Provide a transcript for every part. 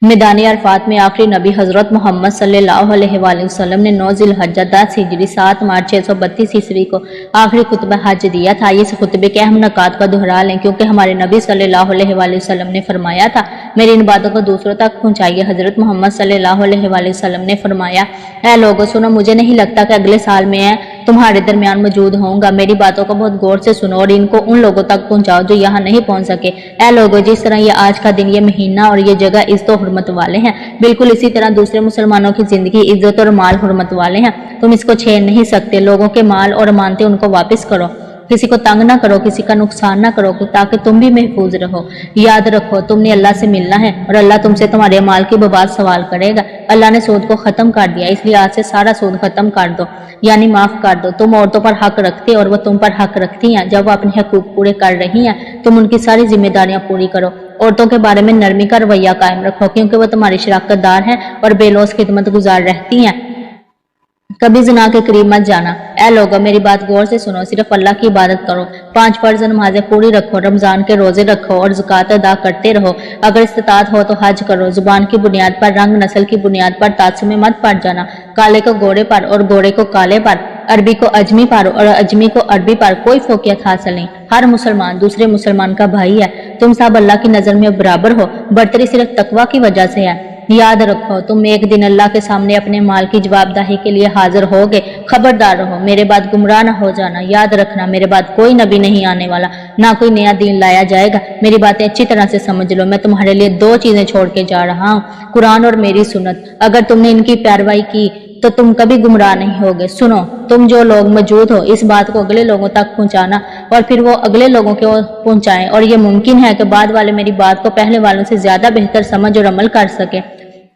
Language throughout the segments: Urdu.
میدان عرفات میں آخری نبی حضرت محمد صلی اللہ علیہ وآلہ وسلم نے 9 ذی الحجہ 10 ہجری 7 مارچ 632 عیسوی کو آخری خطبہ حج دیا تھا۔ اس خطبے کے اہم نکات کو دہرا لیں کیونکہ ہمارے نبی صلی اللہ علیہ وآلہ وسلم نے فرمایا تھا، میری ان باتوں کو دوسروں تک پہنچائیے۔ حضرت محمد صلی اللہ علیہ وآلہ وسلم نے فرمایا، اے لوگو سنو، مجھے نہیں لگتا کہ اگلے سال میں تمہارے درمیان موجود ہوں گا۔ میری باتوں کو بہت غور سے سنو اور ان کو ان لوگوں تک پہنچاؤ جو یہاں نہیں پہنچ سکے۔ اے لوگو، جس طرح یہ آج کا دن، یہ مہینہ اور یہ جگہ عزت و حرمت والے ہیں، بالکل اسی طرح دوسرے مسلمانوں کی زندگی عزت اور مال حرمت والے ہیں۔ تم اس کو چھین نہیں سکتے۔ لوگوں کے مال اور امانتیں ان کو واپس کرو، کسی کو تنگ نہ کرو، کسی کا نقصان نہ کرو تاکہ تم بھی محفوظ رہو۔ یاد رکھو تم نے اللہ سے ملنا ہے اور اللہ تم سے تمہارے مال کی بباد سوال کرے گا۔ اللہ نے سود کو ختم کر دیا، اس لیے آج سے سارا سود ختم کر دو، یعنی معاف کر دو۔ تم عورتوں پر حق رکھتے اور وہ تم پر حق رکھتی ہیں۔ جب وہ اپنے حقوق پورے کر رہی ہیں تم ان کی ساری ذمہ داریاں پوری کرو۔ عورتوں کے بارے میں نرمی کا رویہ قائم رکھو کیونکہ وہ تمہاری شراکت دار ہیں اور بے لوث خدمت گزار رہتی ہیں۔ کبھی زنا کے قریب مت جانا۔ اے لوگو، میری بات غور سے سنو، صرف اللہ کی عبادت کرو، 5 فرض نمازیں پوری رکھو، رمضان کے روزے رکھو اور زکوٰۃ ادا کرتے رہو۔ اگر استطاعت ہو تو حج کرو۔ زبان کی بنیاد پر، رنگ نسل کی بنیاد پر تعصب میں مت پڑ جانا۔ کالے کو گورے پر اور گورے کو کالے پر، عربی کو اجمی پر اور اجمی کو عربی پر کوئی فوقیت حاصل نہیں۔ ہر مسلمان دوسرے مسلمان کا بھائی ہے۔ تم سب اللہ کی نظر میں برابر ہو، برتری صرف تقویٰ کی وجہ سے ہے۔ یاد رکھو تم ایک دن اللہ کے سامنے اپنے مال کی جواب دہی کے لیے حاضر ہوگے۔ خبردار رہو، میرے بعد گمراہ نہ ہو جانا۔ یاد رکھنا میرے بعد کوئی نبی نہیں آنے والا، نہ کوئی نیا دین لایا جائے گا۔ میری باتیں اچھی طرح سے سمجھ لو، میں تمہارے لیے 2 چیزیں چھوڑ کے جا رہا ہوں، قرآن اور میری سنت۔ اگر تم نے ان کی پیروی کی تو تم کبھی گمراہ نہیں ہوگے۔ سنو، تم جو لوگ موجود ہو اس بات کو اگلے لوگوں تک پہنچانا اور پھر وہ اگلے لوگوں کو پہنچائیں، اور یہ ممکن ہے کہ بعد والے میری بات کو پہلے والوں سے زیادہ بہتر سمجھ اور عمل کر سکے۔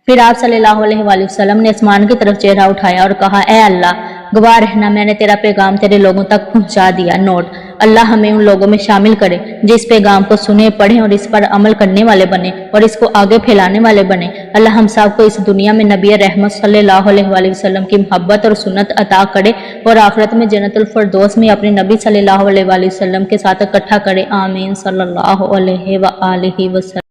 پھر آپ صلی اللہ علیہ وآلہ وسلم نے آسمان کی طرف چہرہ اٹھایا اور کہا، اے اللہ، گواہ رہنا میں نے تیرا پیغام تیرے لوگوں تک پہنچا دیا۔ نوٹ: اللہ ہمیں ان لوگوں میں شامل کرے جس پیغام کو سنیں، پڑھیں اور اس پر عمل کرنے والے بنے اور اس کو آگے پھیلانے والے بنے۔ اللہ ہم سب کو اس دنیا میں نبی رحمت صلی اللہ علیہ وآلہ وسلم کی محبت اور سنت عطا کرے اور آخرت میں جنت الفردوس میں اپنے نبی صلی اللہ علیہ وآلہ وسلم کے ساتھ اکٹھا کرے۔ آمین صلی اللہ علیہ وآلہ وسلم۔